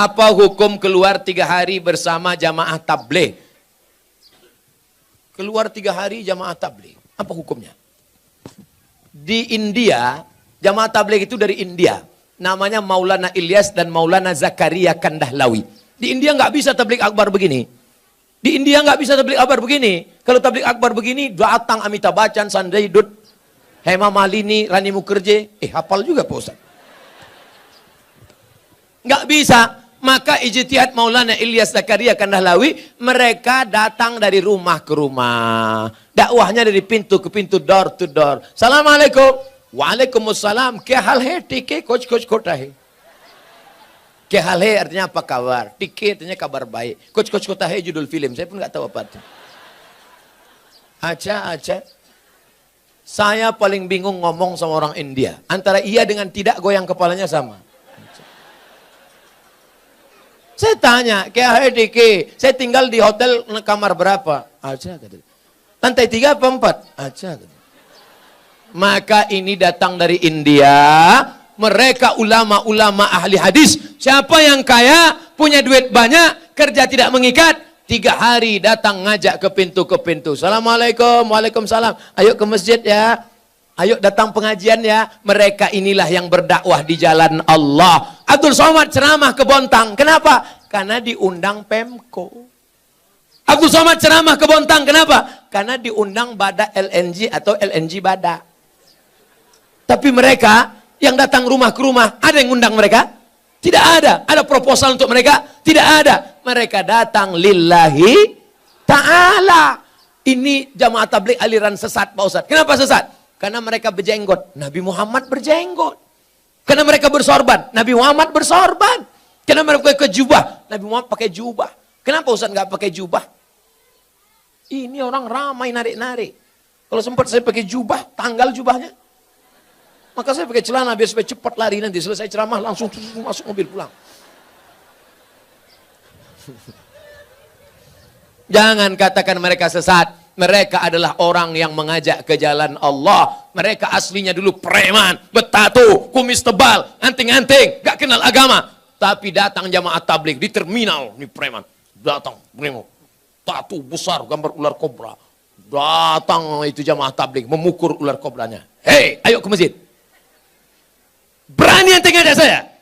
Apa hukum keluar 3 hari bersama jamaah tabligh? Keluar 3 hari jamaah tabligh. Apa hukumnya? Di India, jamaah tabligh itu dari India. Namanya Maulana Ilyas dan Maulana Zakaria Kandahlawi. Di India nggak bisa tabligh akbar begini. Di India nggak bisa tabligh akbar begini. Kalau tabligh akbar begini, datang Amitabh Bachchan, Sanjay Dutt, Hema Malini, Rani Mukherjee. Hafal juga Pak Ustaz. Nggak bisa. Maka ijtihad Maulana Ilyas Zakaria Kandahlawi, mereka datang dari rumah ke rumah. Dakwahnya dari pintu ke pintu, door to door. Assalamualaikum. Waalaikumsalam. Kya hal hai? Tike kuch kota hai. Kya hal hai artinya apa kabar? Tike artinya kabar baik. Kuch kota hai judul film. Saya pun nggak tahu apa itu. Acha. Saya paling bingung ngomong sama orang India. Antara iya dengan tidak, goyang kepalanya sama. Saya tanya, kya hai Diki? Saya tinggal di hotel kamar berapa? Acha kata. Lantai 3 apa 4? Acha kata. Maka ini datang dari India. Mereka ulama-ulama ahli hadis. Siapa yang kaya, punya duit banyak, kerja tidak mengikat, 3 hari datang ngajak ke pintu. Assalamualaikum, waalaikumsalam. Ayo ke masjid ya. Ayo datang pengajian ya. Mereka inilah yang berdakwah di jalan Allah. Abdul Somad ceramah ke Bontang. Kenapa? Karena diundang Pemko. Abdul Somad ceramah ke Bontang. Kenapa? Karena diundang Bada LNG atau LNG Bada. Tapi mereka yang datang rumah ke rumah, ada yang undang mereka? Tidak ada. Ada proposal untuk mereka? Tidak ada. Mereka datang lillahi ta'ala. Ini jamaah tabligh aliran sesat Pak Ustaz. Kenapa sesat? Karena mereka berjenggot. Nabi Muhammad berjenggot. Karena mereka bersorban. Nabi Muhammad bersorban. Karena mereka pakai jubah. Nabi Muhammad pakai jubah. Kenapa Ustaz nggak pakai jubah? Ini orang ramai narik-narik. Kalau sempat saya pakai jubah, tanggal jubahnya. Maka saya pakai celana biar supaya cepat lari, nanti selesai ceramah langsung masuk mobil pulang. Jangan katakan mereka sesat. Mereka adalah orang yang mengajak ke jalan Allah. Mereka aslinya dulu preman, bertato, kumis tebal, anting-anting, gak kenal agama. Tapi datang jamaah tabligh di terminal, ini preman. Datang, bremo, tato besar, gambar ular kobra. Datang itu jamaah tabligh, memukul ular kobranya. Hei, ayo ke masjid. Berani anting ngajak saya?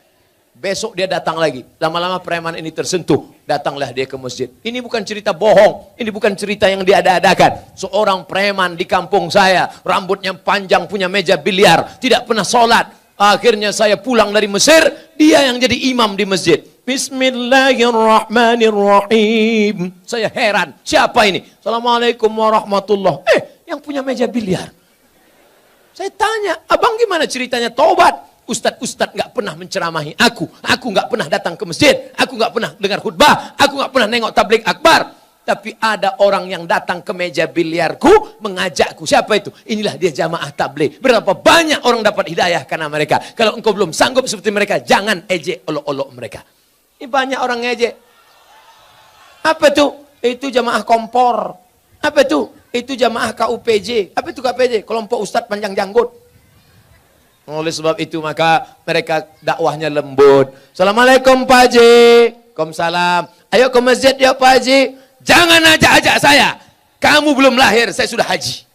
Besok dia datang lagi. Lama-lama preman ini tersentuh. Datanglah dia ke masjid. Ini bukan cerita bohong. Ini bukan cerita yang diada-adakan. Seorang preman di kampung saya. Rambutnya panjang, punya meja biliar. Tidak pernah sholat. Akhirnya saya pulang dari Mesir. Dia yang jadi imam di masjid. Bismillahirrahmanirrahim. Saya heran. Siapa ini? Assalamualaikum warahmatullahi. Yang punya meja biliar. Saya tanya, abang gimana ceritanya tobat? Ustadz nggak pernah menceramahi aku nggak pernah datang ke masjid, aku nggak pernah dengar khutbah, aku nggak pernah nengok tabligh akbar. Tapi ada orang yang datang ke meja biliarku, mengajakku. Siapa itu? Inilah dia jamaah tabligh. Berapa banyak orang dapat hidayah karena mereka. Kalau engkau belum sanggup seperti mereka, jangan ejek olok-olok mereka. Ini banyak orang ngejek. Apa itu? Itu jamaah kompor. Apa itu? Itu jamaah KUPJ. Apa itu KUPJ? Kelompok Ustadz Panjang Janggut. Oleh sebab itu maka mereka dakwahnya lembut. Assalamualaikum Pak Haji. Waalaikumsalam. Ayo ke masjid ya Pak Haji. Jangan ajak-ajak saya. Kamu belum lahir, saya sudah haji.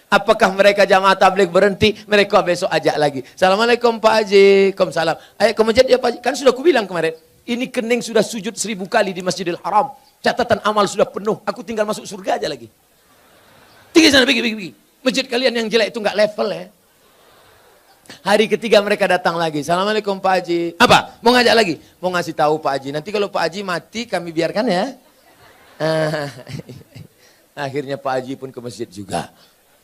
Apakah mereka jamaah tabligh berhenti? Mereka besok ajak lagi. Assalamualaikum Pak Haji. Waalaikumsalam. Ayo ke masjid ya Pak Haji. Kan sudah kubilang kemarin. Ini kening sudah sujud 1000 kali di Masjidil Haram. Catatan amal sudah penuh. Aku tinggal masuk surga aja lagi. Tinggi sana, pergi. Masjid kalian yang jelek itu nggak level ya. Hari ketiga mereka datang lagi. Assalamualaikum Pak Haji. Apa? Mau ngajak lagi? Mau ngasih tahu Pak Haji. Nanti kalau Pak Haji mati kami biarkan ya. Akhirnya Pak Haji pun ke masjid juga.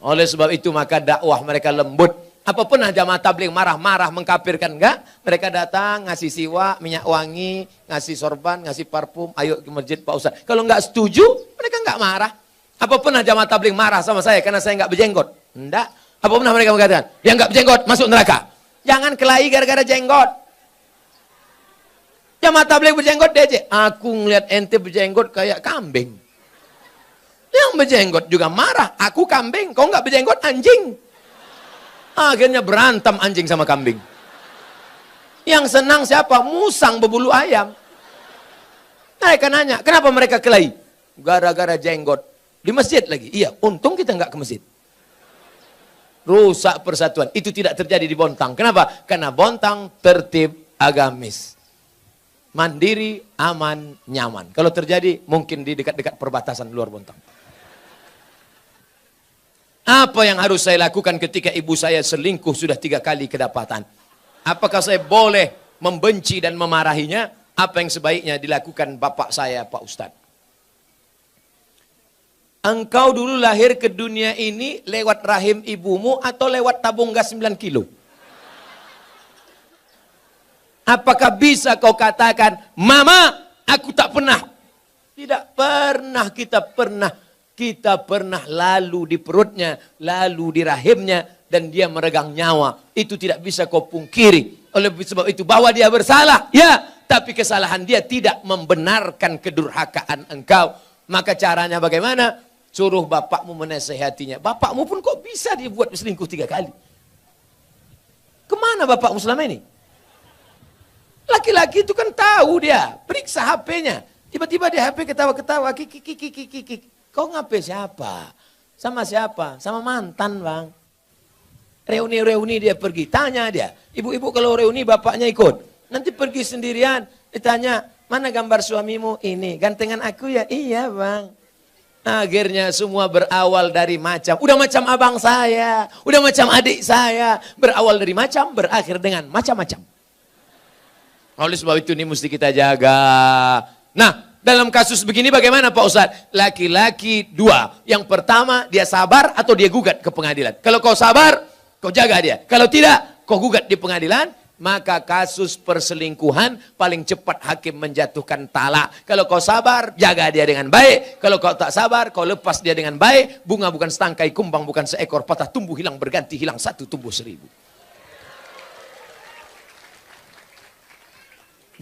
Oleh sebab itu maka dakwah mereka lembut. Apa pernah jamaah tabligh marah-marah mengkafirkan? Enggak. Mereka datang ngasih siwak, minyak wangi, ngasih sorban, ngasih parfum. Ayo ke masjid Pak Ustaz. Kalau nggak setuju mereka nggak marah. Apa pernah jamaah tabligh marah sama saya karena saya nggak berjenggot? Enggak. Apa pernah mereka mengatakan, yang nggak berjenggot masuk neraka? Jangan kelahi gara-gara jenggot. Jamaah tabligh berjenggot dia aja. Aku ngeliat ente berjenggot kayak kambing. Yang berjenggot juga marah. Aku kambing, kau nggak berjenggot anjing. Akhirnya berantem anjing sama kambing. Yang senang siapa? Musang berbulu ayam. Mereka nanya, kenapa mereka kelahi? Gara-gara jenggot. Di masjid lagi. Iya, untung kita nggak ke masjid. Rusak persatuan. Itu tidak terjadi di Bontang. Kenapa? Karena Bontang tertib agamis. Mandiri, aman, nyaman. Kalau terjadi, mungkin di dekat-dekat perbatasan luar Bontang. Apa yang harus saya lakukan ketika ibu saya selingkuh sudah 3 kali kedapatan? Apakah saya boleh membenci dan memarahinya? Apa yang sebaiknya dilakukan bapak saya, Pak Ustadz? Engkau dulu lahir ke dunia ini lewat rahim ibumu atau lewat tabung gas 9 kilo? Apakah bisa kau katakan, Mama, aku tak pernah? Tidak pernah, kita pernah lalu di perutnya, lalu di rahimnya, dan dia meregang nyawa. Itu tidak bisa kau pungkiri. Oleh sebab itu, bahwa dia bersalah, ya, tapi kesalahan dia tidak membenarkan kedurhakaan engkau. Maka caranya bagaimana? Suruh bapakmu menasehatinya. Bapakmu pun kok bisa dibuat selingkuh 3 kali? Kemana bapakmu selama ini? Laki-laki itu kan tahu dia. Periksa HP-nya. Tiba-tiba di HP ketawa-ketawa. Kiki. Kau ngapain siapa? Sama siapa? Sama mantan, Bang. Reuni-reuni dia pergi. Tanya dia. Ibu-ibu kalau reuni bapaknya ikut. Nanti pergi sendirian. Ditanya, mana gambar suamimu? Ini. Gantengan aku ya? Iya, Bang. Akhirnya semua berawal dari macam. Udah macam abang saya. Udah macam adik saya. Berawal dari macam, berakhir dengan macam-macam. Oleh sebab itu ini mesti kita jaga. Nah, dalam kasus begini bagaimana Pak Ustadz? Laki-laki 2. Yang pertama, dia sabar atau dia gugat ke pengadilan. Kalau kau sabar, kau jaga dia. Kalau tidak, kau gugat di pengadilan. Maka kasus perselingkuhan paling cepat hakim menjatuhkan talak. Kalau kau sabar, jaga dia dengan baik. Kalau kau tak sabar, kau lepas dia dengan baik. Bunga bukan setangkai, kumbang bukan seekor. Patah tumbuh hilang berganti, hilang satu tumbuh 1000.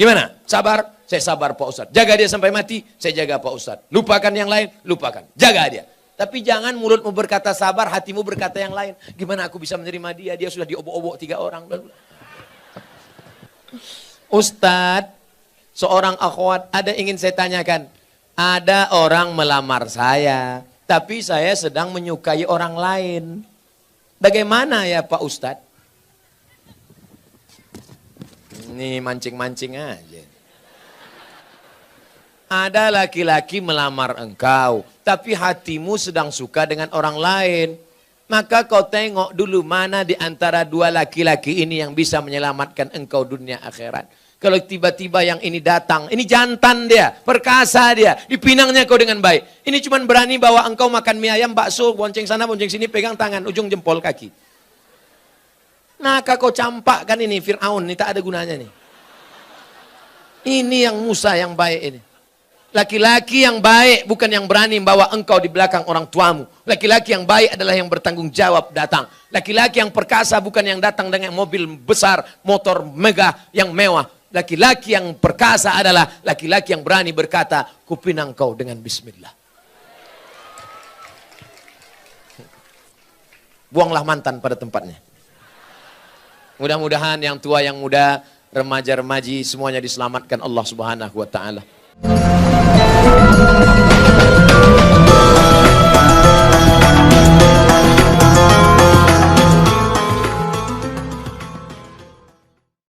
Gimana? Sabar? Saya sabar Pak Ustadz. Jaga dia sampai mati, saya jaga Pak Ustadz. Lupakan yang lain, lupakan. Jaga dia. Tapi jangan mulutmu berkata sabar, hatimu berkata yang lain. Gimana aku bisa menerima dia? Dia sudah diobok-obok 3 orang. Ustadz, seorang akhwat, ada ingin saya tanyakan. Ada orang melamar saya, tapi saya sedang menyukai orang lain. Bagaimana ya Pak Ustadz? Ini mancing-mancing aja. Ada laki-laki melamar engkau, tapi hatimu sedang suka dengan orang lain. Maka kau tengok dulu mana di antara 2 laki-laki ini yang bisa menyelamatkan engkau dunia akhirat. Kalau tiba-tiba yang ini datang, ini jantan dia, perkasa dia, dipinangnya kau dengan baik. Ini cuma berani bawa engkau makan mie ayam, bakso, bonceng sana, bonceng sini, pegang tangan, ujung jempol kaki. Maka kau campakkan ini, Fir'aun, ini tak ada gunanya nih. Ini yang Musa yang baik ini. Laki-laki yang baik bukan yang berani membawa engkau di belakang orang tuamu. Laki-laki yang baik adalah yang bertanggung jawab datang. Laki-laki yang perkasa bukan yang datang dengan mobil besar, motor megah yang mewah. Laki-laki yang perkasa adalah laki-laki yang berani berkata, kupinang kau dengan bismillah. Buanglah mantan pada tempatnya. Mudah-mudahan yang tua, yang muda, remaja-remaji semuanya diselamatkan Allah Subhanahu wa taala.